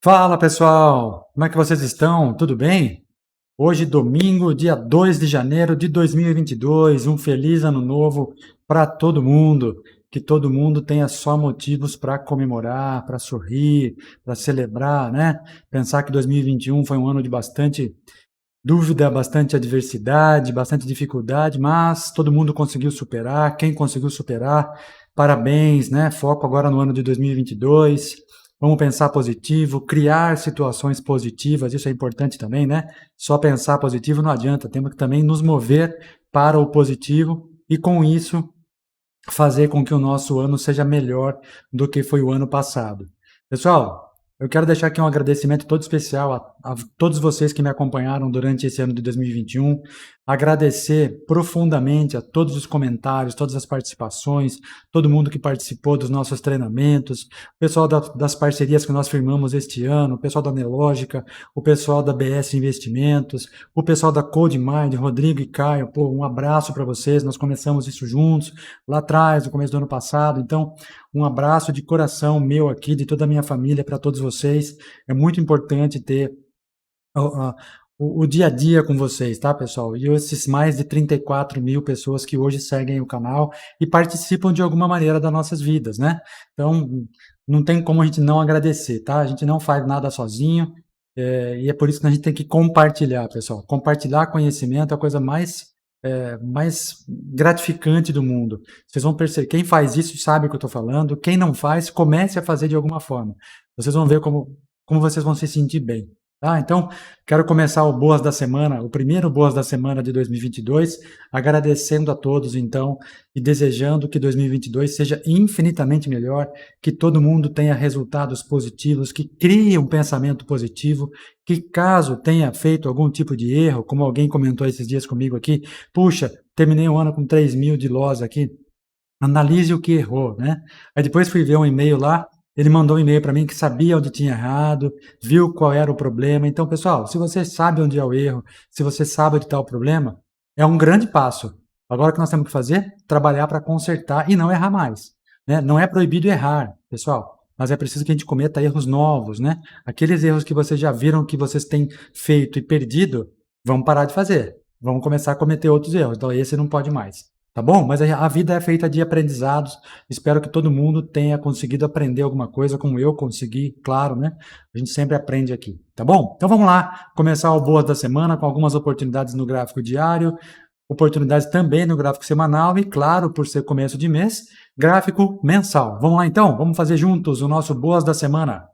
Fala pessoal, como é que vocês estão? Tudo bem? Hoje, domingo, dia 2 de janeiro de 2022, um feliz ano novo para todo mundo. Que todo mundo tenha só motivos para comemorar, para sorrir, para celebrar, né? Pensar que 2021 foi um ano de bastante dúvida, bastante adversidade, bastante dificuldade, mas todo mundo conseguiu superar. Quem conseguiu superar, parabéns, né? Foco agora no ano de 2022. Vamos pensar positivo, criar situações positivas, isso é importante também, né? Só pensar positivo não adianta, temos que também nos mover para o positivo e com isso fazer com que o nosso ano seja melhor do que foi o ano passado. Pessoal, eu quero deixar aqui um agradecimento todo especial a todos vocês que me acompanharam durante esse ano de 2021. Agradecer profundamente a todos os comentários, todas as participações, todo mundo que participou dos nossos treinamentos, o pessoal das parcerias que nós firmamos este ano, o pessoal da Nelógica, o pessoal da BS Investimentos, o pessoal da CodeMind, Rodrigo e Caio. Pô, um abraço para vocês, nós começamos isso juntos lá atrás, no começo do ano passado. Então, um abraço de coração meu aqui, de toda a minha família, para todos vocês. É muito importante ter o dia a dia com vocês, tá, pessoal? E esses mais de 34 mil pessoas que hoje seguem o canal e participam de alguma maneira das nossas vidas, né? Então, não tem como a gente não agradecer, tá? A gente não faz nada sozinho, e é por isso que a gente tem que compartilhar, pessoal. Compartilhar conhecimento é a coisa mais gratificante do mundo. Vocês vão perceber, quem faz isso sabe o que eu estou falando, quem não faz, comece a fazer de alguma forma. Vocês vão ver como vocês vão se sentir bem. Tá? Então, quero começar o Boas da Semana, o primeiro Boas da Semana de 2022, agradecendo a todos, então, e desejando que 2022 seja infinitamente melhor, que todo mundo tenha resultados positivos, que crie um pensamento positivo, que caso tenha feito algum tipo de erro, como alguém comentou esses dias comigo aqui, puxa, terminei o ano com 3 mil de loss aqui, analise o que errou, né? Aí depois fui ver um e-mail lá, ele mandou um e-mail para mim que sabia onde tinha errado, viu qual era o problema. Então, pessoal, se você sabe onde é o erro, se você sabe onde está o problema, é um grande passo. Agora o que nós temos que fazer? Trabalhar para consertar e não errar mais, né? Não é proibido errar, pessoal, mas é preciso que a gente cometa erros novos, né? Aqueles erros que vocês já viram que vocês têm feito e perdido, vamos parar de fazer. Vamos começar a cometer outros erros. Então, esse não pode mais. Tá bom? Mas a vida é feita de aprendizados. Espero que todo mundo tenha conseguido aprender alguma coisa, como eu consegui, claro, né? A gente sempre aprende aqui, tá bom? Então vamos lá, começar o Boas da Semana com algumas oportunidades no gráfico diário, oportunidades também no gráfico semanal e, claro, por ser começo de mês, gráfico mensal. Vamos lá então? Vamos fazer juntos o nosso Boas da Semana.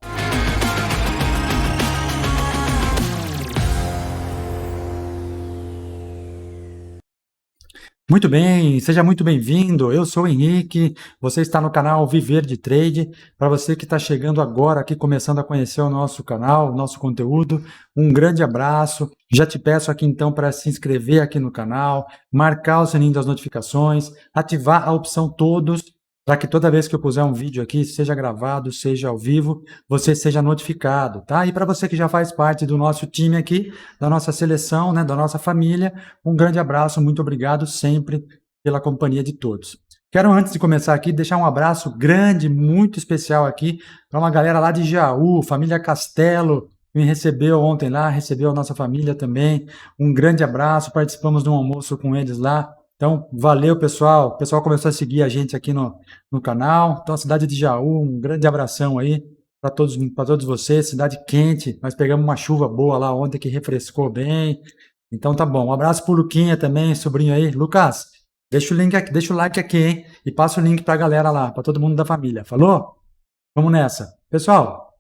Muito bem, seja muito bem-vindo. Eu sou o Henrique, você está no canal Viver de Trade. Para você que está chegando agora aqui, começando a conhecer o nosso canal, o nosso conteúdo, um grande abraço. Já te peço aqui então para se inscrever aqui no canal, marcar o sininho das notificações, ativar a opção todos, para que toda vez que eu puser um vídeo aqui, seja gravado, seja ao vivo, você seja notificado, tá? E para você que já faz parte do nosso time aqui, da nossa seleção, né, da nossa família, um grande abraço, muito obrigado sempre pela companhia de todos. Quero, antes de começar aqui, deixar um abraço grande, muito especial aqui para uma galera lá de Jaú, família Castelo, que me recebeu ontem lá, recebeu a nossa família também. Um grande abraço, participamos de um almoço com eles lá. Então, valeu, pessoal. O pessoal começou a seguir a gente aqui no canal. Então, a cidade de Jaú, um grande abração aí para todos vocês. Cidade quente, nós pegamos uma chuva boa lá ontem que refrescou bem. Então tá bom. Um abraço pro Luquinha também, sobrinho aí. Lucas, deixa o link aqui, deixa o like aqui, hein? E passa o link pra galera lá, para todo mundo da família. Falou? Vamos nessa. Pessoal,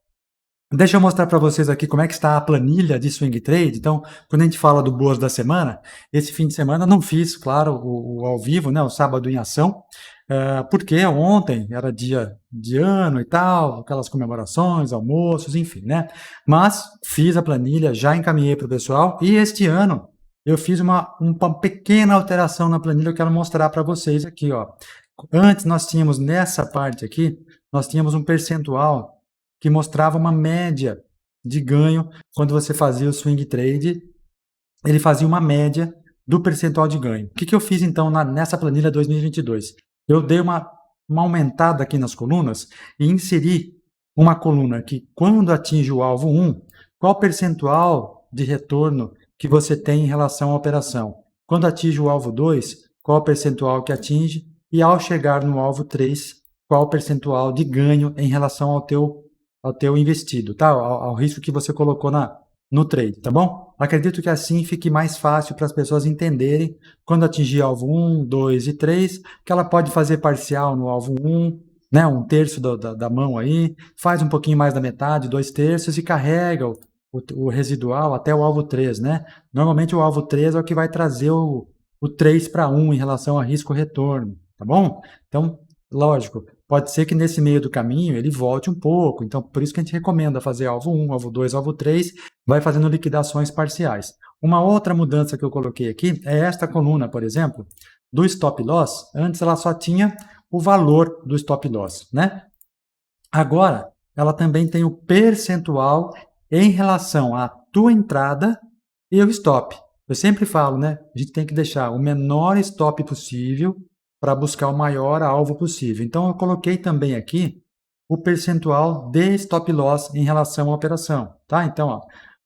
deixa eu mostrar para vocês aqui como é que está a planilha de Swing Trade. Então, quando a gente fala do Boas da Semana, esse fim de semana não fiz, claro, o ao vivo, né, o sábado em ação, porque ontem era dia de ano e tal, aquelas comemorações, almoços, enfim, né? Mas fiz a planilha, já encaminhei para o pessoal e este ano eu fiz uma pequena alteração na planilha que eu quero mostrar para vocês aqui, ó. Antes nós tínhamos nessa parte aqui, nós tínhamos um percentual que mostrava uma média de ganho quando você fazia o swing trade, ele fazia uma média do percentual de ganho. O que eu fiz então nessa planilha 2022? Eu dei uma aumentada aqui nas colunas e inseri uma coluna que, quando atinge o alvo 1, qual percentual de retorno que você tem em relação à operação? Quando atinge o alvo 2, qual o percentual que atinge? E ao chegar no alvo 3, qual o percentual de ganho em relação ao teu investido, tá? Ao risco que você colocou no trade, tá bom? Acredito que assim fique mais fácil para as pessoas entenderem quando atingir alvo 1, 2 e 3, que ela pode fazer parcial no alvo 1, né, um terço da mão aí, faz um pouquinho mais da metade, 2/3 e carrega o residual até o alvo 3, né? Normalmente o alvo 3 é o que vai trazer o 3/1 em relação a risco-retorno, tá bom? Então, lógico, pode ser que nesse meio do caminho ele volte um pouco, então por isso que a gente recomenda fazer alvo 1, alvo 2, alvo 3, vai fazendo liquidações parciais. Uma outra mudança que eu coloquei aqui é esta coluna, por exemplo, do stop loss. Antes ela só tinha o valor do stop loss, né? Agora, ela também tem o percentual em relação à tua entrada e o stop. Eu sempre falo, né? A gente tem que deixar o menor stop possível para buscar o maior alvo possível. Então, eu coloquei também aqui o percentual de stop loss em relação à operação, tá? Então, ó,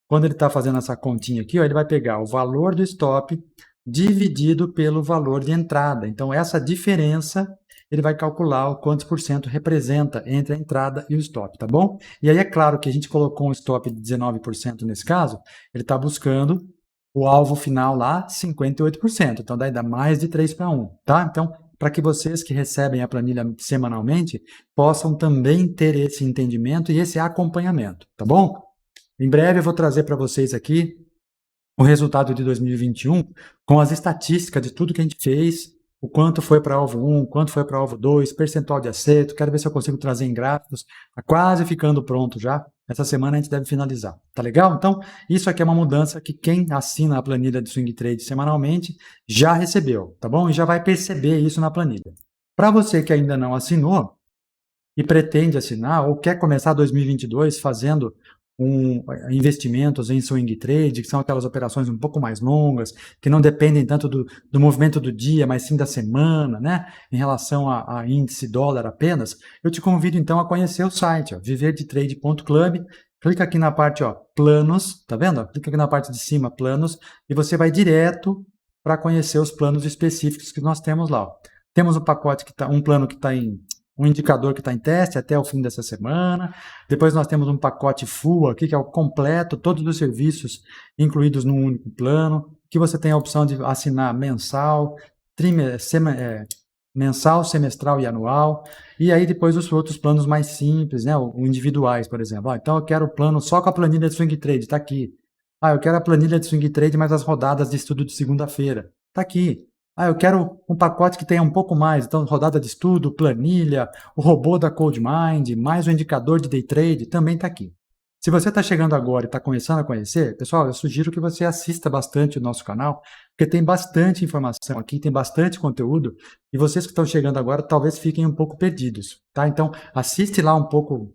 quando ele está fazendo essa continha aqui, ó, ele vai pegar o valor do stop dividido pelo valor de entrada. Então, essa diferença ele vai calcular o quantos por cento representa entre a entrada e o stop, tá bom? E aí é claro que a gente colocou um stop de 19% nesse caso, ele está buscando o alvo final lá, 58%. Então, daí dá mais de 3/1, tá? Então, para que vocês que recebem a planilha semanalmente possam também ter esse entendimento e esse acompanhamento, tá bom? Em breve eu vou trazer para vocês aqui o resultado de 2021 com as estatísticas de tudo que a gente fez, o quanto foi para alvo 1, quanto foi para alvo 2, percentual de acerto, quero ver se eu consigo trazer em gráficos, está quase ficando pronto já, essa semana a gente deve finalizar, tá legal? Então, isso aqui é uma mudança que quem assina a planilha de Swing Trade semanalmente já recebeu, tá bom? E já vai perceber isso na planilha. Para você que ainda não assinou e pretende assinar ou quer começar 2022 fazendo investimentos em swing trade, que são aquelas operações um pouco mais longas, que não dependem tanto do movimento do dia, mas sim da semana, né? Em relação a índice dólar apenas, eu te convido então a conhecer o site, ó, viverdetrade.club. Clica aqui na parte, ó, planos, tá vendo? Clica aqui na parte de cima, planos, e você vai direto para conhecer os planos específicos que nós temos lá. Ó. Temos um pacote um plano que está em um indicador que está em teste até o fim dessa semana. Depois nós temos um pacote full aqui, que é o completo, todos os serviços incluídos num único plano, que você tem a opção de assinar mensal, mensal, semestral e anual. E aí depois os outros planos mais simples, né, o individuais, por exemplo. Então eu quero o plano só com a planilha de Swing Trade, está aqui. Eu quero a planilha de Swing Trade mais as rodadas de estudo de segunda-feira, está aqui. Eu quero um pacote que tenha um pouco mais, então rodada de estudo, planilha, o robô da CodeMind, mais o indicador de day trade, também está aqui. Se você está chegando agora e está começando a conhecer, pessoal, eu sugiro que você assista bastante o nosso canal, porque tem bastante informação aqui, tem bastante conteúdo, e vocês que estão chegando agora talvez fiquem um pouco perdidos, tá? Então, assiste lá um pouco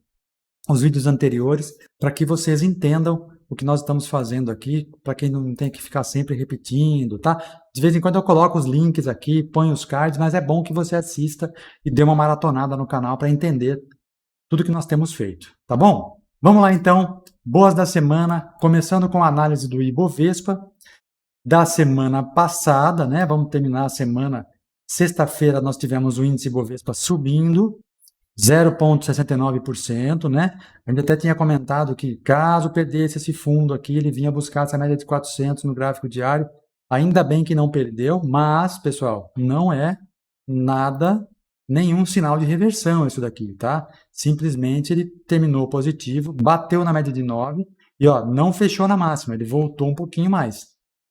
os vídeos anteriores para que vocês entendam o que nós estamos fazendo aqui, para quem não tem que ficar sempre repetindo, tá? De vez em quando eu coloco os links aqui, ponho os cards, mas é bom que você assista e dê uma maratonada no canal para entender tudo que nós temos feito, tá bom? Vamos lá então, boas da semana, começando com a análise do Ibovespa da semana passada, né? Vamos terminar a semana, sexta-feira nós tivemos o índice Ibovespa subindo, 0,69%, né? A gente até tinha comentado que caso perdesse esse fundo aqui, ele vinha buscar essa média de 400 no gráfico diário. Ainda bem que não perdeu, mas, pessoal, não é nada, nenhum sinal de reversão isso daqui, tá? Simplesmente ele terminou positivo, bateu na média de 9 e, ó, não fechou na máxima, ele voltou um pouquinho mais,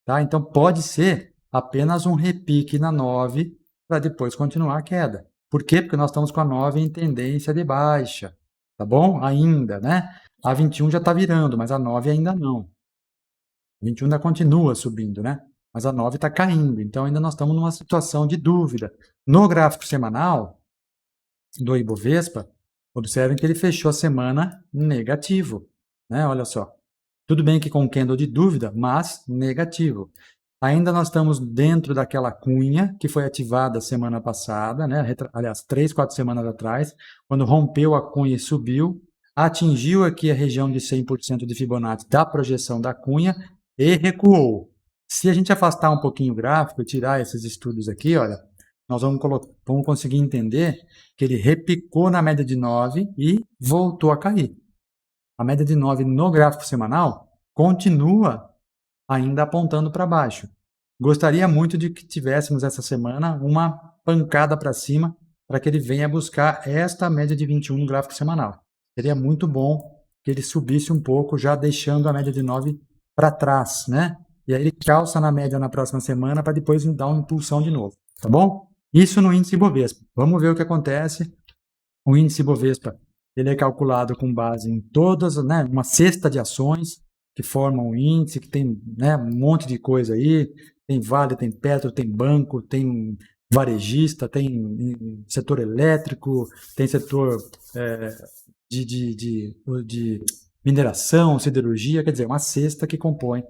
tá? Então pode ser apenas um repique na 9 para depois continuar a queda. Por quê? Porque nós estamos com a 9 em tendência de baixa, tá bom? Ainda, né? A 21 já está virando, mas a 9 ainda não. A 21 ainda continua subindo, né? Mas a 9 está caindo, então ainda nós estamos numa situação de dúvida. No gráfico semanal do Ibovespa, observem que ele fechou a semana negativo, né? Olha só. Tudo bem que com candle de dúvida, mas negativo. Ainda nós estamos dentro daquela cunha que foi ativada semana passada, né? Aliás, 3, 4 semanas atrás, quando rompeu a cunha e subiu. atingiu aqui a região de 100% de Fibonacci da projeção da cunha e recuou. Se a gente afastar um pouquinho o gráfico e tirar esses estudos aqui, olha, nós vamos conseguir entender que ele repicou na média de 9 e voltou a cair. A média de 9 no gráfico semanal continua ainda apontando para baixo. Gostaria muito de que tivéssemos essa semana uma pancada para cima para que ele venha buscar esta média de 21 no gráfico semanal. Seria muito bom que ele subisse um pouco, já deixando a média de 9 para trás, né? E aí ele calça na média na próxima semana para depois dar uma impulsão de novo, tá bom? Isso no índice Bovespa. Vamos ver o que acontece. O índice Bovespa, ele é calculado com base em todas, né, uma cesta de ações que formam o índice, que tem, né, um monte de coisa aí. Tem Vale, tem Petro, tem banco, tem varejista, tem setor elétrico, tem setor de mineração, siderurgia, quer dizer, uma cesta que compõe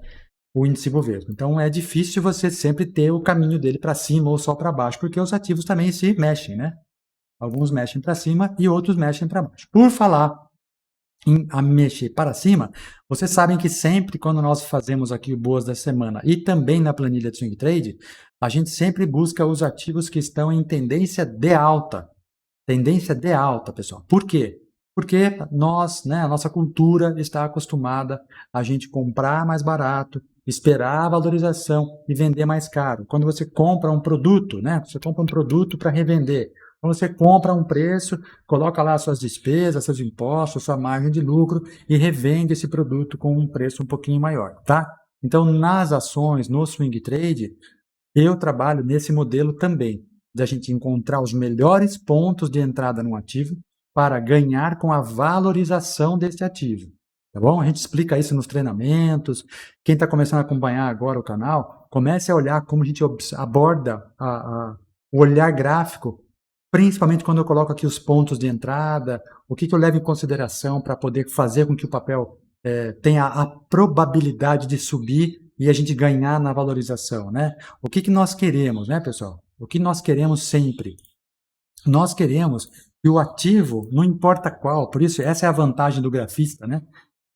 o índice Bovespa. Então é difícil você sempre ter o caminho dele para cima ou só para baixo, porque os ativos também se mexem, né? Alguns mexem para cima e outros mexem para baixo. Por falar a mexer para cima, vocês sabem que sempre quando nós fazemos aqui o Boas da Semana e também na planilha de Swing Trade, a gente sempre busca os ativos que estão em tendência de alta. Tendência de alta, pessoal. Por quê? Porque nós, né, a nossa cultura está acostumada a gente comprar mais barato, esperar a valorização e vender mais caro. Quando você compra um produto, né, você compra um produto para revender. Então você compra um preço, coloca lá suas despesas, seus impostos, sua margem de lucro e revende esse produto com um preço um pouquinho maior, tá? Então nas ações, no Swing Trade, eu trabalho nesse modelo também, de a gente encontrar os melhores pontos de entrada no ativo para ganhar com a valorização desse ativo. Tá bom? A gente explica isso nos treinamentos. Quem está começando a acompanhar agora o canal, comece a olhar como a gente aborda o olhar gráfico, principalmente quando eu coloco aqui os pontos de entrada, o que eu levo em consideração para poder fazer com que o papel tenha a probabilidade de subir e a gente ganhar na valorização, né? O que nós queremos, né, pessoal? O que nós queremos sempre? Nós queremos que o ativo, não importa qual, por isso essa é a vantagem do grafista, né?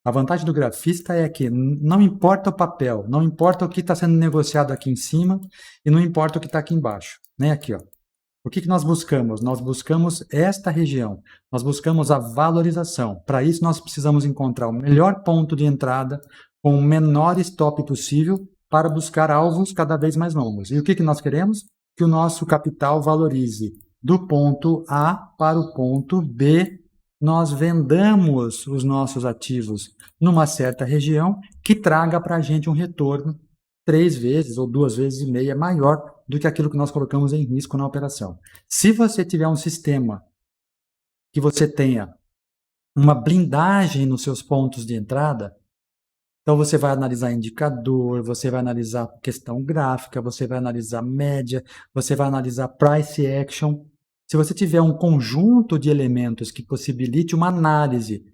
A vantagem do grafista é que não importa o papel, não importa o que está sendo negociado aqui em cima e não importa o que está aqui embaixo, né? Aqui, ó. O que nós buscamos? Nós buscamos esta região, nós buscamos a valorização. Para isso, nós precisamos encontrar o melhor ponto de entrada com o menor stop possível para buscar alvos cada vez mais longos. E o que nós queremos? Que o nosso capital valorize do ponto A para o ponto B. Nós vendamos os nossos ativos numa certa região que traga para a gente um retorno 3 vezes ou 2,5 vezes maior do que aquilo que nós colocamos em risco na operação. Se você tiver um sistema que você tenha uma blindagem nos seus pontos de entrada, então você vai analisar indicador, você vai analisar questão gráfica, você vai analisar média, você vai analisar price action. Se você tiver um conjunto de elementos que possibilite uma análise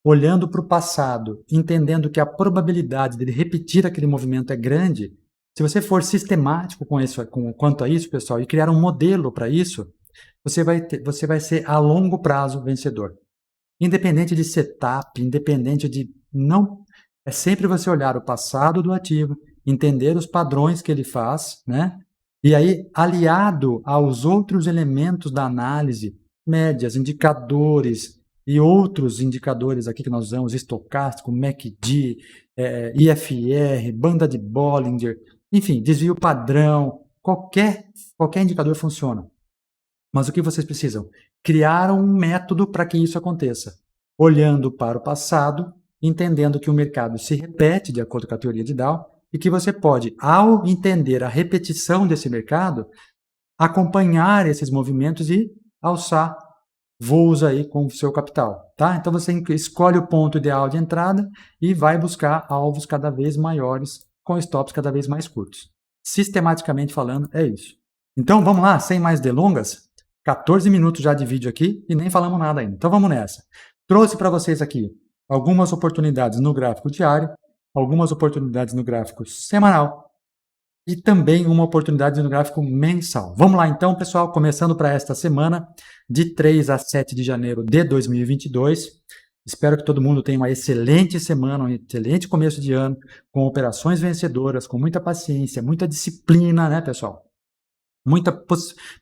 olhando para o passado, entendendo que a probabilidade dele repetir aquele movimento é grande, se você for sistemático quanto a isso, pessoal, e criar um modelo para isso, você vai ser a longo prazo vencedor. Independente de setup, independente de não... É sempre você olhar o passado do ativo, entender os padrões que ele faz, né? E aí, aliado aos outros elementos da análise, médias, indicadores e outros indicadores aqui que nós usamos, estocástico, MACD, IFR, banda de Bollinger, enfim, desvio padrão, qualquer indicador funciona. Mas o que vocês precisam? Criar um método para que isso aconteça, olhando para o passado, entendendo que o mercado se repete de acordo com a teoria de Dow e que você pode, ao entender a repetição desse mercado, acompanhar esses movimentos e alçar voos aí com o seu capital, tá? Então você escolhe o ponto ideal de entrada e vai buscar alvos cada vez maiores com stops cada vez mais curtos. Sistematicamente falando, é isso. Então vamos lá, sem mais delongas, 14 minutos já de vídeo aqui e nem falamos nada ainda. Então vamos nessa. Trouxe para vocês aqui algumas oportunidades no gráfico diário, algumas oportunidades no gráfico semanal e também uma oportunidade no gráfico mensal. Vamos lá então, pessoal, começando para esta semana, de 3 a 7 de janeiro de 2022. Espero que todo mundo tenha uma excelente semana, um excelente começo de ano, com operações vencedoras, com muita paciência, muita disciplina, né, pessoal? Muita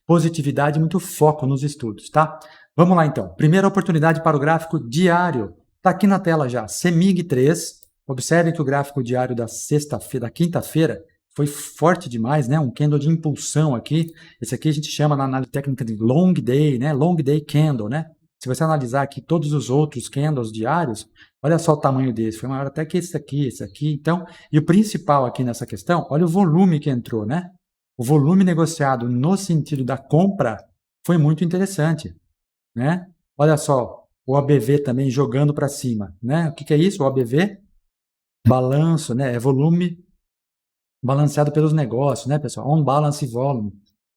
positividade, muito foco nos estudos, tá? Vamos lá, então. Primeira oportunidade para o gráfico diário. Está aqui na tela já, CEMIG 3. Observe que o gráfico diário da sexta-feira, da quinta-feira, foi forte demais, né? Um candle de impulsão aqui. Esse aqui a gente chama na análise técnica de long day, né? Long day candle, né? Se você analisar aqui todos os outros candles diários, olha só o tamanho desse. Foi maior até que esse aqui. Então, e o principal aqui nessa questão, olha o volume que entrou, né? O volume negociado no sentido da compra foi muito interessante, né? Olha só, o ABV também jogando para cima, né? O que é isso? O ABV, balanço, né? É volume balanceado pelos negócios, né, pessoal? On balance volume.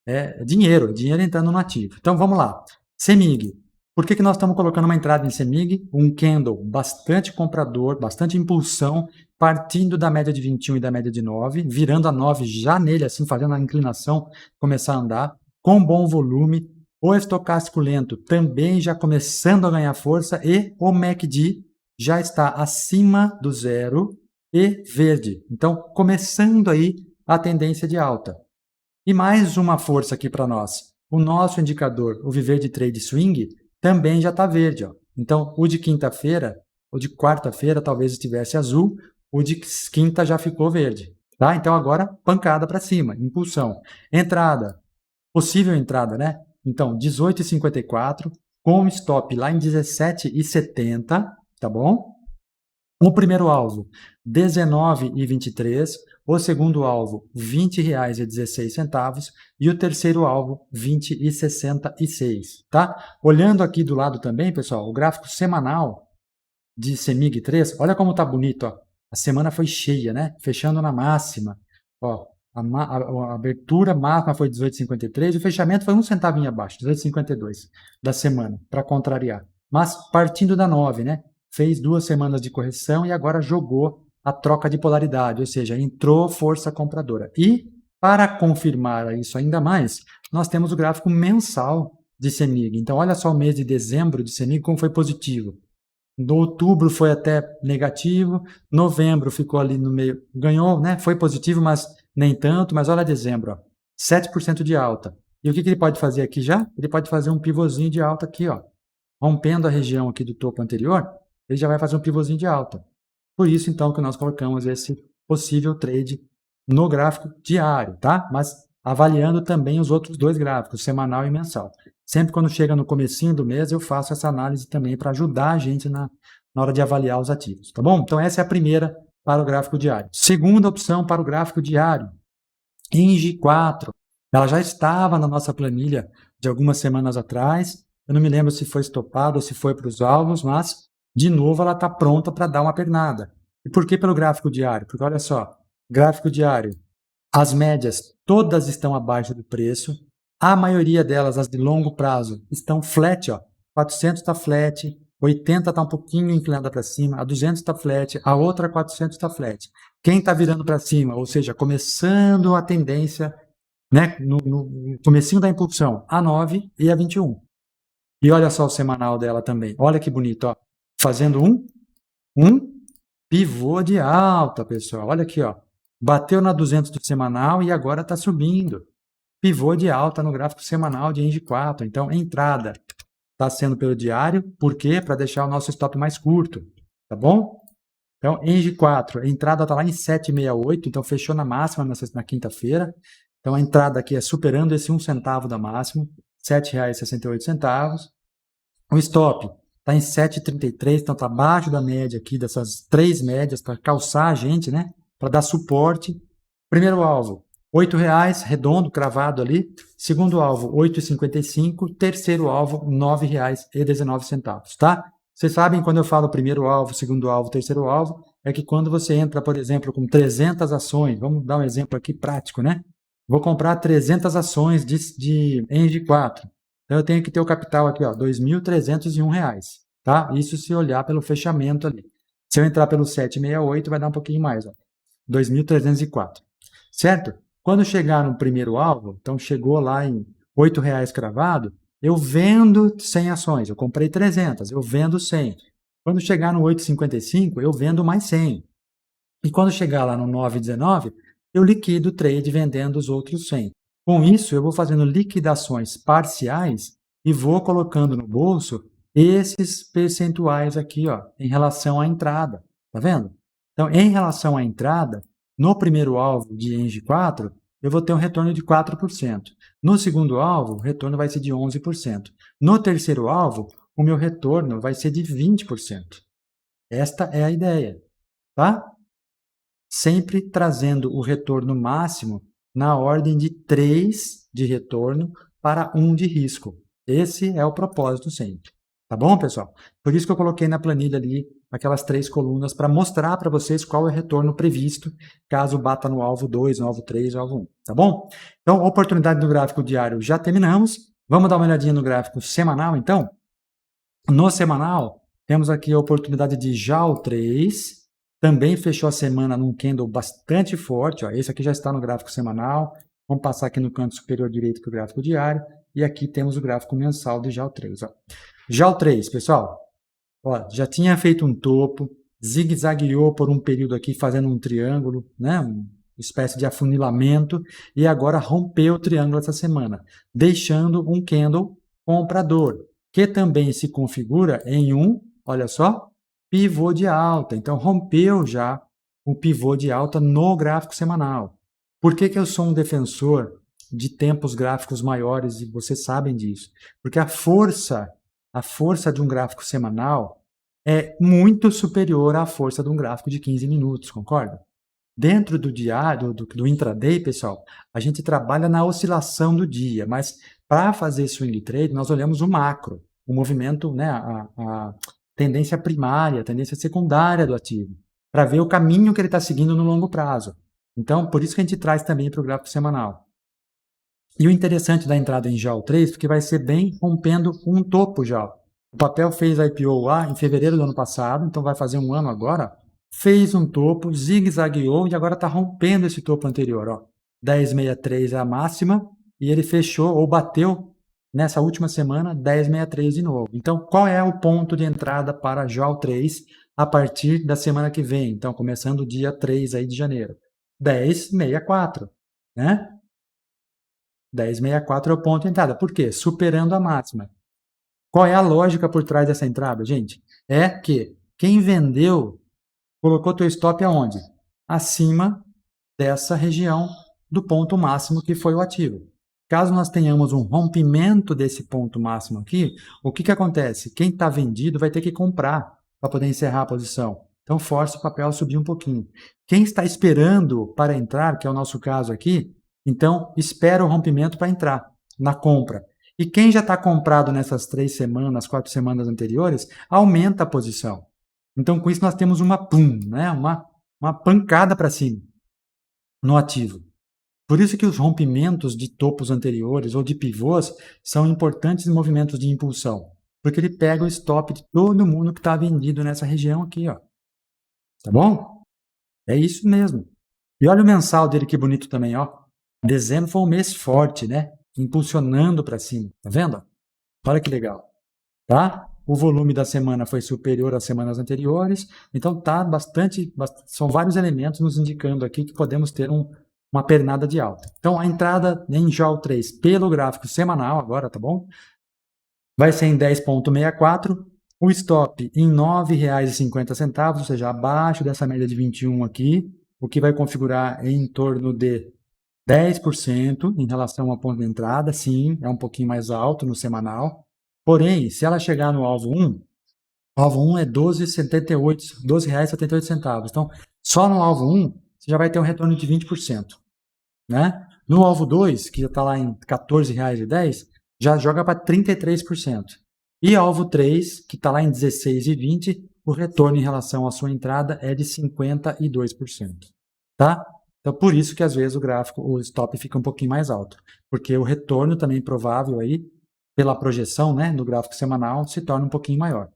É dinheiro entrando no ativo. Então, vamos lá. CEMIG. Por que nós estamos colocando uma entrada em CEMIG? Um candle bastante comprador, bastante impulsão, partindo da média de 21 e da média de 9, virando a 9 já nele, assim, fazendo a inclinação começar a andar, com bom volume. O estocástico lento também já começando a ganhar força e o MACD já está acima do zero e verde. Então, começando aí a tendência de alta. E mais uma força aqui para nós. O nosso indicador, o Viver de Trade Swing, também já está verde. Ó. Então, o de quinta-feira, o de quarta-feira talvez estivesse azul, o de quinta já ficou verde. Tá? Então, agora, pancada para cima, impulsão. Entrada, possível entrada, né? Então, 18,54, com stop lá em 17,70, tá bom? O primeiro alvo, R$19,23. O segundo alvo, R$20,16. E o terceiro alvo, R$20,66. Tá? Olhando aqui do lado também, pessoal, o gráfico semanal de CEMIG 3, olha como tá bonito. Ó. A semana foi cheia, né? Fechando na máxima. Ó, a abertura máxima foi 18,53 e o fechamento foi um centavinho abaixo, 18,52 da semana, para contrariar. Mas partindo da 9, né? Fez 2 semanas de correção e agora jogou a troca de polaridade, ou seja, entrou força compradora. E, para confirmar isso ainda mais, nós temos o gráfico mensal de CEMIG. Então, olha só o mês de dezembro de CEMIG como foi positivo. Do outubro foi até negativo, novembro ficou ali no meio, ganhou, né? Foi positivo, mas nem tanto, mas olha dezembro, ó, 7% de alta. E o que ele pode fazer aqui já? Ele pode fazer um pivôzinho de alta aqui, ó. Rompendo a região aqui do topo anterior, ele já vai fazer um pivôzinho de alta. Por isso, então, que nós colocamos esse possível trade no gráfico diário, tá? Mas avaliando também os outros dois gráficos, semanal e mensal. Sempre quando chega no comecinho do mês, eu faço essa análise também para ajudar a gente na hora de avaliar os ativos, tá bom? Então, essa é a primeira para o gráfico diário. Segunda opção para o gráfico diário, ENGIE4. Ela já estava na nossa planilha de algumas semanas atrás. Eu não me lembro se foi estopado ou se foi para os alvos, mas, de novo, ela está pronta para dar uma pernada. E por que pelo gráfico diário? Porque, olha só, gráfico diário, as médias todas estão abaixo do preço. A maioria delas, as de longo prazo, estão flat, ó. 400 está flat, 80 está um pouquinho inclinada para cima, a 200 está flat, a outra 400 está flat. Quem está virando para cima, ou seja, começando a tendência, né, no comecinho da impulsão, a 9 e a 21. E olha só o semanal dela também. Olha que bonito, ó. Fazendo um pivô de alta, pessoal. Olha aqui, ó. Bateu na 200 do semanal e agora está subindo. Pivô de alta no gráfico semanal de ENGIE4. Então, entrada está sendo pelo diário. Por quê? Para deixar o nosso stop mais curto. Tá bom? Então, ENGIE4, a entrada está lá em 7,68. Então, fechou na máxima na quinta-feira. Então, a entrada aqui é superando esse 1 centavo da máxima. R$ 7,68. O stop está em 7,33. Então, está abaixo da média aqui, dessas 3 médias, para calçar a gente, né? Para dar suporte. Primeiro alvo, R$8, redondo, cravado ali. Segundo alvo, R$8,55. Terceiro alvo, R$9,19, tá? Vocês sabem, quando eu falo primeiro alvo, segundo alvo, terceiro alvo, é que quando você entra, por exemplo, com 300 ações, vamos dar um exemplo aqui prático, né? Vou comprar 300 ações de ENGIE4. Então, eu tenho que ter o capital aqui, ó, R$2.301, tá? Isso se olhar pelo fechamento ali. Se eu entrar pelo 768, vai dar um pouquinho mais, ó. 2.304, certo? Quando chegar no primeiro alvo, então chegou lá em R$8 cravado, eu vendo 100 ações, eu comprei 300, eu vendo 100. Quando chegar no 8,55, eu vendo mais 100. E quando chegar lá no 9,19, eu liquido o trade vendendo os outros 100. Com isso, eu vou fazendo liquidações parciais e vou colocando no bolso esses percentuais aqui, ó, em relação à entrada. Tá vendo? Então, em relação à entrada, no primeiro alvo de Engie 4, eu vou ter um retorno de 4%. No segundo alvo, o retorno vai ser de 11%. No terceiro alvo, o meu retorno vai ser de 20%. Esta é a ideia, tá? Sempre trazendo o retorno máximo na ordem de 3 de retorno para 1 de risco. Esse é o propósito sempre. Tá bom, pessoal? Por isso que eu coloquei na planilha ali aquelas 3 colunas para mostrar para vocês qual é o retorno previsto caso bata no alvo 2, no alvo 3, no alvo 1. Tá bom? Então, oportunidade no gráfico diário já terminamos. Vamos dar uma olhadinha no gráfico semanal, então? No semanal, temos aqui a oportunidade de JAL 3, também fechou a semana num candle bastante forte, ó. Esse aqui já está no gráfico semanal. Vamos passar aqui no canto superior direito para o gráfico diário, e aqui temos o gráfico mensal de JAL 3. Ó. JAL 3, pessoal, ó, já tinha feito um topo, zigue-zagueou por um período aqui fazendo um triângulo, né? Uma espécie de afunilamento, e agora rompeu o triângulo essa semana, deixando um candle comprador, que também se configura em um, olha só, pivô de alta. Então, rompeu já o pivô de alta no gráfico semanal. Por que eu sou um defensor de tempos gráficos maiores, e vocês sabem disso? Porque a força de um gráfico semanal é muito superior à força de um gráfico de 15 minutos, concorda? Dentro do diário, do intraday, pessoal, a gente trabalha na oscilação do dia, mas para fazer swing trade, nós olhamos o macro, o movimento, né, a tendência primária, a tendência secundária do ativo, para ver o caminho que ele está seguindo no longo prazo. Então, por isso que a gente traz também para o gráfico semanal. E o interessante da entrada em JAL 3, porque vai ser bem rompendo um topo já. O papel fez a IPO lá em fevereiro do ano passado, então vai fazer um ano agora, fez um topo, zigue-zagueou e agora está rompendo esse topo anterior. Ó. 10,63 é a máxima e ele fechou ou bateu nessa última semana 10,63 de novo. Então, qual é o ponto de entrada para JAL 3 a partir da semana que vem? Então, começando o dia 3 aí de janeiro. 10,64, né? 10,64 é o ponto de entrada. Por quê? Superando a máxima. Qual é a lógica por trás dessa entrada, gente? É que quem vendeu colocou teu stop aonde? Acima dessa região do ponto máximo que foi o ativo. Caso nós tenhamos um rompimento desse ponto máximo aqui, o que acontece? Quem está vendido vai ter que comprar para poder encerrar a posição. Então, força o papel a subir um pouquinho. Quem está esperando para entrar, que é o nosso caso aqui, então espera o rompimento para entrar na compra. E quem já está comprado nessas 3 semanas, 4 semanas anteriores, aumenta a posição. Então, com isso, nós temos uma pum, né? uma pancada para cima no ativo. Por isso que os rompimentos de topos anteriores ou de pivôs são importantes movimentos de impulsão, porque ele pega o stop de todo mundo que está vendido nessa região aqui, ó. Tá bom? É isso mesmo. E olha o mensal dele, que bonito também, ó. Dezembro foi um mês forte, né? Impulsionando para cima, tá vendo? Olha que legal, tá? O volume da semana foi superior às semanas anteriores, então tá são vários elementos nos indicando aqui que podemos ter uma pernada de alta. Então, a entrada em JAL 3 pelo gráfico semanal agora, tá bom? Vai ser em 10,64, o stop em R$ 9,50, ou seja, abaixo dessa média de 21 aqui, o que vai configurar em torno de 10% em relação ao ponto de entrada, sim, é um pouquinho mais alto no semanal. Porém, se ela chegar no alvo 1, o alvo 1 é R$ 12,78. Então, só no alvo 1, você já vai ter um retorno de 20%. Né? No alvo 2, que já está lá em R$ 14,10, já joga para 33%. E alvo 3, que está lá em R$ 16,20, o retorno em relação à sua entrada é de 52%. Tá? Então, por isso que às vezes o stop fica um pouquinho mais alto. Porque o retorno também provável aí, pela projeção, né, do gráfico semanal, se torna um pouquinho maior.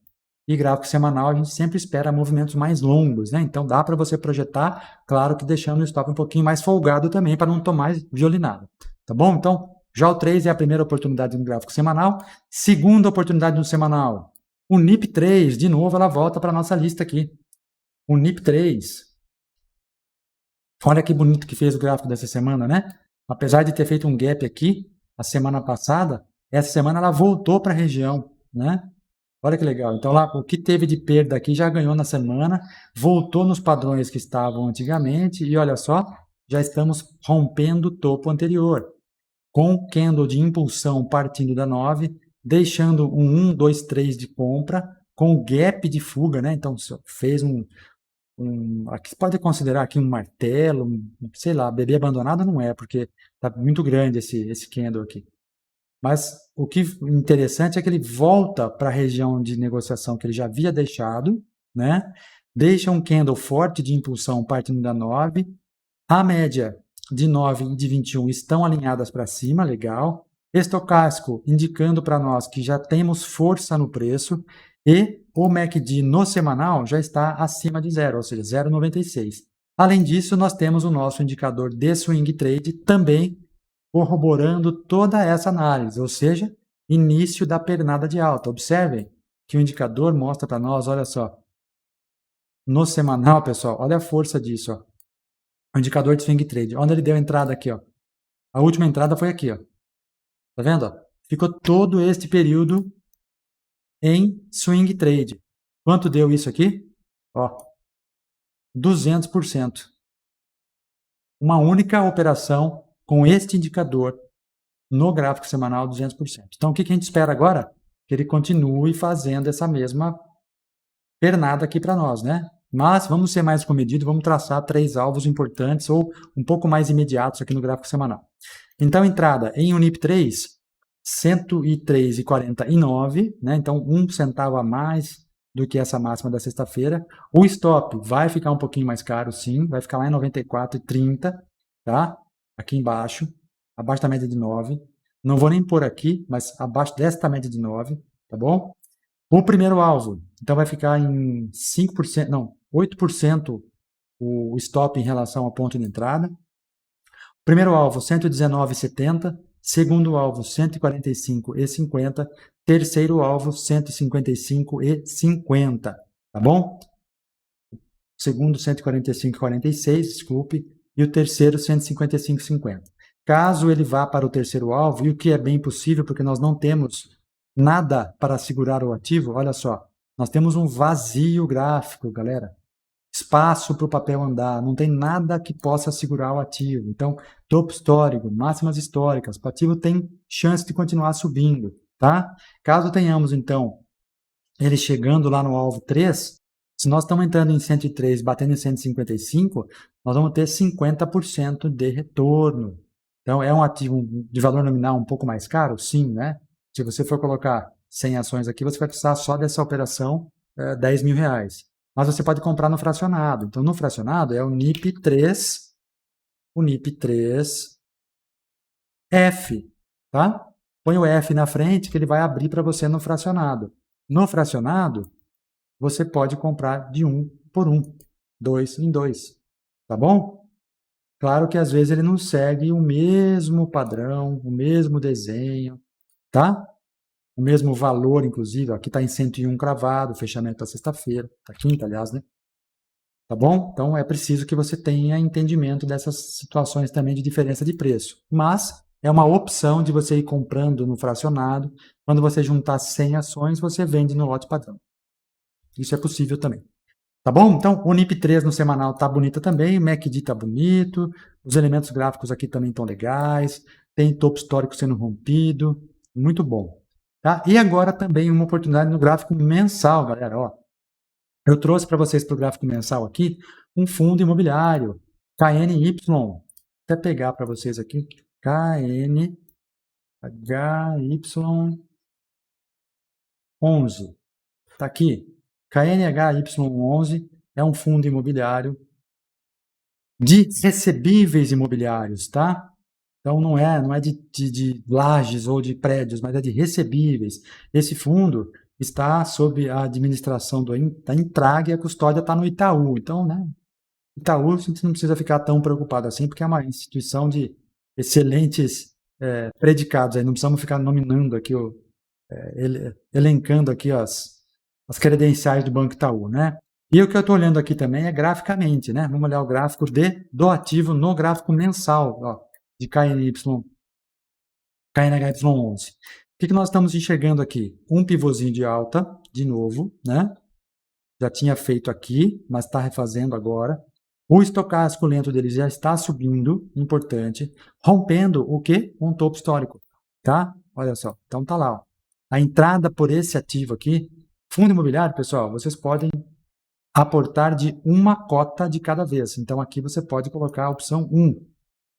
E gráfico semanal a gente sempre espera movimentos mais longos, né? Então dá para você projetar, claro que deixando o stop um pouquinho mais folgado também, para não tomar violinada. Tá bom? Então, JAL 3 é a primeira oportunidade no gráfico semanal. Segunda oportunidade no semanal, O NIP3, de novo, ela volta para a nossa lista aqui. O NIP3. Olha que bonito que fez o gráfico dessa semana, né? Apesar de ter feito um gap aqui, a semana passada, essa semana ela voltou para a região, né? Olha que legal. Então, lá, o que teve de perda aqui já ganhou na semana, voltou nos padrões que estavam antigamente, e olha só, já estamos rompendo o topo anterior, com candle de impulsão partindo da 9, deixando um 1, 2, 3 de compra, com gap de fuga, né? Então, fez aqui pode considerar aqui um martelo, sei lá, bebê abandonado não é, porque está muito grande esse candle aqui. Mas o que interessante é que ele volta para a região de negociação que ele já havia deixado, né? Deixa um candle forte de impulsão partindo da 9. A média de 9 e de 21 estão alinhadas para cima, legal. Estocástico indicando para nós que já temos força no preço e o MACD no semanal já está acima de zero, ou seja, 0,96. Além disso, nós temos o nosso indicador de swing trade também corroborando toda essa análise, ou seja, início da pernada de alta. Observem que o indicador mostra para nós, olha só, no semanal, pessoal, olha a força disso, ó. O indicador de swing trade, onde ele deu a entrada aqui, ó. A última entrada foi aqui, ó. Tá vendo? Ó? Ficou todo este período em swing trade. Quanto deu isso aqui? Ó, 200%. Uma única operação com este indicador no gráfico semanal, 200%. Então, o que a gente espera agora? Que ele continue fazendo essa mesma pernada aqui para nós, né? Mas vamos ser mais comedidos, vamos traçar 3 alvos importantes ou um pouco mais imediatos aqui no gráfico semanal. Então, entrada em Unip3, 103,49, né? Então, 1 centavo a mais do que essa máxima da sexta-feira. O stop vai ficar um pouquinho mais caro, sim, vai ficar lá em 94,30, tá? Aqui embaixo, abaixo da média de 9. Não vou nem pôr aqui, mas abaixo desta média de 9, tá bom? O primeiro alvo, então vai ficar em 5%, não, 8% o stop em relação ao ponto de entrada. Primeiro alvo, 119,70. Segundo alvo, 145,50. Terceiro alvo, 155,50. Tá bom? Segundo, 145,46, desculpe. E o terceiro, 155,50. Caso ele vá para o terceiro alvo, e o que é bem possível, porque nós não temos nada para segurar o ativo, olha só, nós temos um vazio gráfico, galera. Espaço para o papel andar, não tem nada que possa segurar o ativo. Então, topo histórico, máximas históricas, o ativo tem chance de continuar subindo, tá? Caso tenhamos, então, ele chegando lá no alvo 3, se nós estamos entrando em 103, batendo em 155, nós vamos ter 50% de retorno. Então, é um ativo de valor nominal um pouco mais caro? Sim, né? Se você for colocar 100 ações aqui, você vai precisar só dessa operação 10 mil reais. Mas você pode comprar no fracionado. Então, no fracionado é o NIP3, F, tá? Põe o F na frente que ele vai abrir para você no fracionado. No fracionado, você pode comprar de 1 por 1, 2 em 2, tá bom? Claro que às vezes ele não segue o mesmo padrão, o mesmo desenho, tá? O mesmo valor, inclusive, aqui está em 101 cravado, fechamento da sexta-feira, da quinta, aliás, né? Tá bom? Então, é preciso que você tenha entendimento dessas situações também de diferença de preço. Mas, é uma opção de você ir comprando no fracionado. Quando você juntar 100 ações, você vende no lote padrão. Isso é possível também. Tá bom? Então, o NIP3 no semanal tá bonito também, o MACD tá bonito, os elementos gráficos aqui também estão legais, tem topo histórico sendo rompido, muito bom. Tá? E agora também uma oportunidade no gráfico mensal, galera. Ó, eu trouxe para vocês para o gráfico mensal aqui um fundo imobiliário, KNY. Vou até pegar para vocês aqui, KNHY11. Está aqui. KNHY11 é um fundo imobiliário de recebíveis imobiliários, tá? Então não é de lajes ou de prédios, mas é de recebíveis. Esse fundo está sob a administração da Intrag e a custódia está no Itaú. Então, né, Itaú a gente não precisa ficar tão preocupado assim, porque é uma instituição de excelentes predicados. Aí não precisamos ficar nominando aqui, elencando aqui as credenciais do Banco Itaú, né? E o que eu estou olhando aqui também é graficamente, né? Vamos olhar o gráfico do ativo no gráfico mensal, ó, de KNHY11. O que nós estamos enxergando aqui? Um pivôzinho de alta, de novo, né? Já tinha feito aqui, mas está refazendo agora. O estocástico lento dele já está subindo, importante, rompendo o quê? Um topo histórico, tá? Olha só, então tá lá, ó. A entrada por esse ativo aqui, fundo imobiliário, pessoal, vocês podem aportar de uma cota de cada vez. Então aqui você pode colocar a opção 1.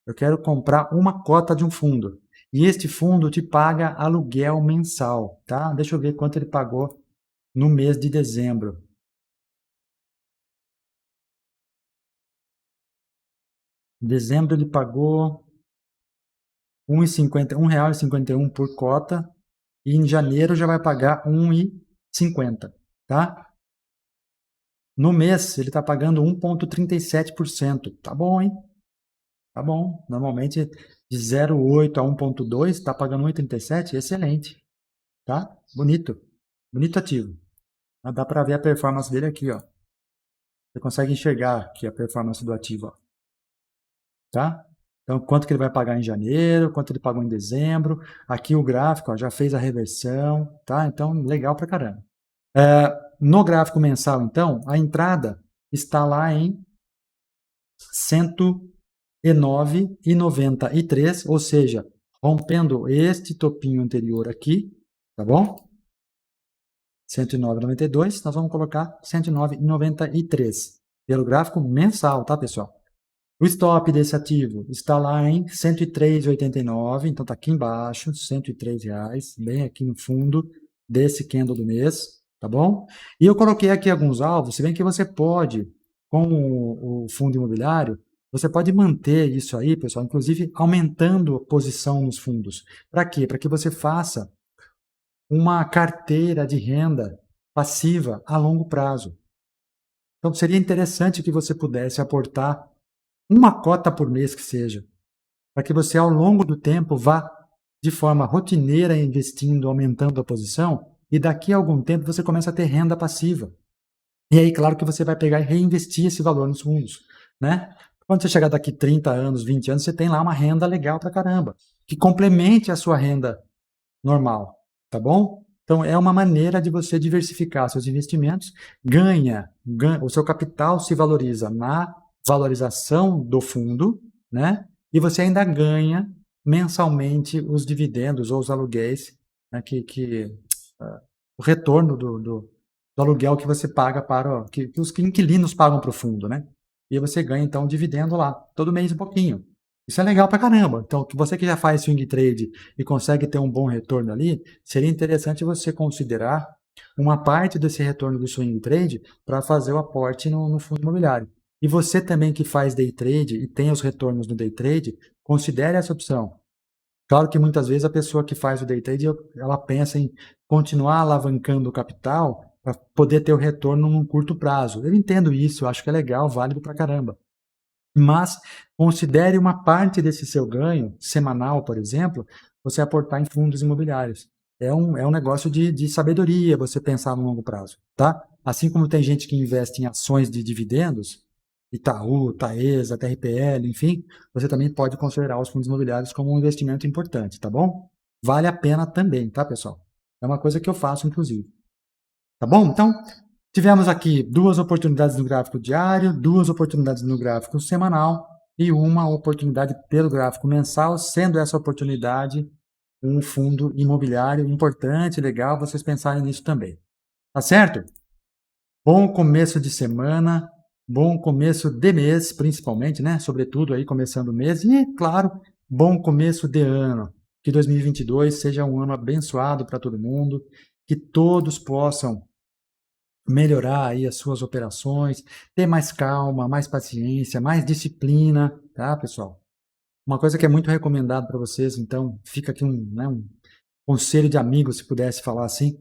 Eu quero comprar uma cota de um fundo. E este fundo te paga aluguel mensal, tá? Deixa eu ver quanto ele pagou no mês de dezembro. Em dezembro ele pagou R$1,51 por cota, e em janeiro já vai pagar R$1,50, tá? No mês ele está pagando 1,37%. Tá bom, hein? Tá bom. Normalmente de 0,8 a 1,2 está pagando 1,37, excelente, tá? Bonito, bonito ativo. Dá para ver a performance dele aqui, ó. Você consegue enxergar aqui a performance do ativo, ó. Tá? Então, quanto que ele vai pagar em janeiro, quanto ele pagou em dezembro. Aqui o gráfico, ó, já fez a reversão, tá? Então, legal pra caramba. No gráfico mensal, então, a entrada está lá em 109,93, ou seja, rompendo este topinho anterior aqui, tá bom? 109,92, nós vamos colocar 109,93 pelo gráfico mensal, tá, pessoal? O stop desse ativo está lá em 103,89, então está aqui embaixo, R$103, bem aqui no fundo desse candle do mês, tá bom? E eu coloquei aqui alguns alvos, se bem que você pode, com o fundo imobiliário, você pode manter isso aí, pessoal, inclusive aumentando a posição nos fundos. Para quê? Para que você faça uma carteira de renda passiva a longo prazo. Então seria interessante que você pudesse aportar uma cota por mês que seja, para que você ao longo do tempo vá de forma rotineira investindo, aumentando a posição, e daqui a algum tempo você começa a ter renda passiva. E aí, claro que você vai pegar e reinvestir esse valor nos fundos, né? Quando você chegar daqui 30 anos, 20 anos, você tem lá uma renda legal pra caramba, que complemente a sua renda normal, tá bom? Então, é uma maneira de você diversificar seus investimentos, o seu capital se valoriza na valorização do fundo, né? E você ainda ganha mensalmente os dividendos ou os aluguéis, né? O retorno do aluguel que você paga que os inquilinos pagam para o fundo, né? E você ganha então um dividendo lá, todo mês um pouquinho. Isso é legal pra caramba. Então, você que já faz swing trade e consegue ter um bom retorno ali, seria interessante você considerar uma parte desse retorno do swing trade para fazer o aporte no fundo imobiliário. E você também que faz day trade e tem os retornos no day trade, considere essa opção. Claro que muitas vezes a pessoa que faz o day trade, ela pensa em continuar alavancando o capital para poder ter o retorno num curto prazo. Eu entendo isso, eu acho que é legal, válido pra caramba. Mas considere uma parte desse seu ganho semanal, por exemplo, você aportar em fundos imobiliários. É um negócio de sabedoria você pensar no longo prazo, tá? Assim como tem gente que investe em ações de dividendos, Itaú, Taesa, TRPL, enfim, você também pode considerar os fundos imobiliários como um investimento importante, tá bom? Vale a pena também, tá, pessoal? É uma coisa que eu faço, inclusive. Tá bom? Então, tivemos aqui duas oportunidades no gráfico diário, duas oportunidades no gráfico semanal e uma oportunidade pelo gráfico mensal, sendo essa oportunidade um fundo imobiliário importante, legal, vocês pensarem nisso também. Tá certo? Bom começo de semana, bom começo de mês, principalmente, né? Sobretudo aí começando o mês e, claro, bom começo de ano. Que 2022 seja um ano abençoado para todo mundo, que todos possam melhorar aí as suas operações, ter mais calma, mais paciência, mais disciplina, tá, pessoal? Uma coisa que é muito recomendado para vocês, então, fica aqui um conselho de amigo, se pudesse falar assim,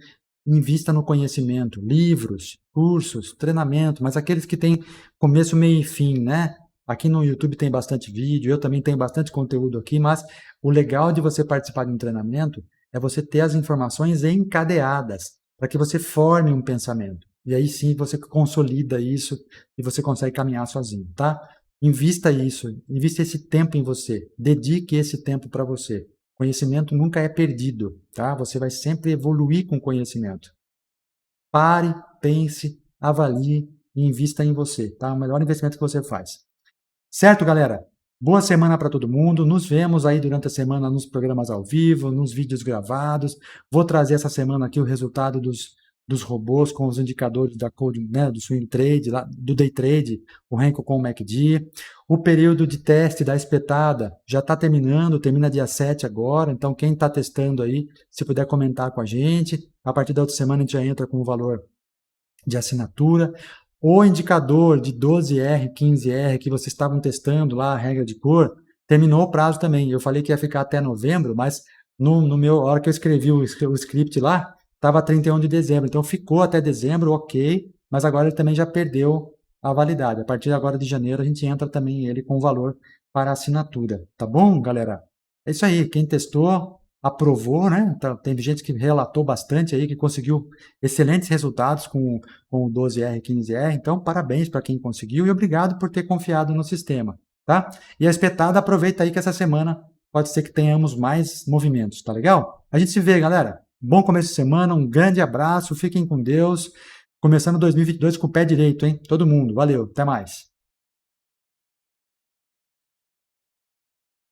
invista no conhecimento, livros, cursos, treinamento, mas aqueles que têm começo, meio e fim, né? Aqui no YouTube tem bastante vídeo, eu também tenho bastante conteúdo aqui, mas o legal de você participar de um treinamento é você ter as informações encadeadas. para que você forme um pensamento. E aí sim você consolida isso e você consegue caminhar sozinho, tá? Invista isso, invista esse tempo em você, dedique esse tempo para você. Conhecimento nunca é perdido, tá? Você vai sempre evoluir com conhecimento. Pare, pense, avalie e invista em você, tá? O melhor investimento que você faz. Certo, galera? Boa semana para todo mundo. Nos vemos aí durante a semana nos programas ao vivo, nos vídeos gravados. Vou trazer essa semana aqui o resultado dos robôs com os indicadores da Code, né, do Swing Trade, do Day Trade, o Renko com o MACD. O período de teste da espetada já está terminando, termina dia 7 agora. Então, quem está testando aí, se puder comentar com a gente. A partir da outra semana a gente já entra com o valor de assinatura. O indicador de 12R, 15R que vocês estavam testando lá, a regra de cor, terminou o prazo também. Eu falei que ia ficar até novembro, mas na hora que eu escrevi o script lá, estava 31 de dezembro. Então ficou até dezembro, ok, mas agora ele também já perdeu a validade. A partir agora de janeiro a gente entra também ele com o valor para assinatura. Tá bom, galera? É isso aí. Quem testou, aprovou, né? Então, tem gente que relatou bastante aí, que conseguiu excelentes resultados com o 12R, 15R. Então, parabéns para quem conseguiu e obrigado por ter confiado no sistema, tá? E a espetada, aproveita aí que essa semana pode ser que tenhamos mais movimentos, tá legal? A gente se vê, galera. Bom começo de semana, um grande abraço, fiquem com Deus. Começando 2022 com o pé direito, hein? Todo mundo, valeu, até mais.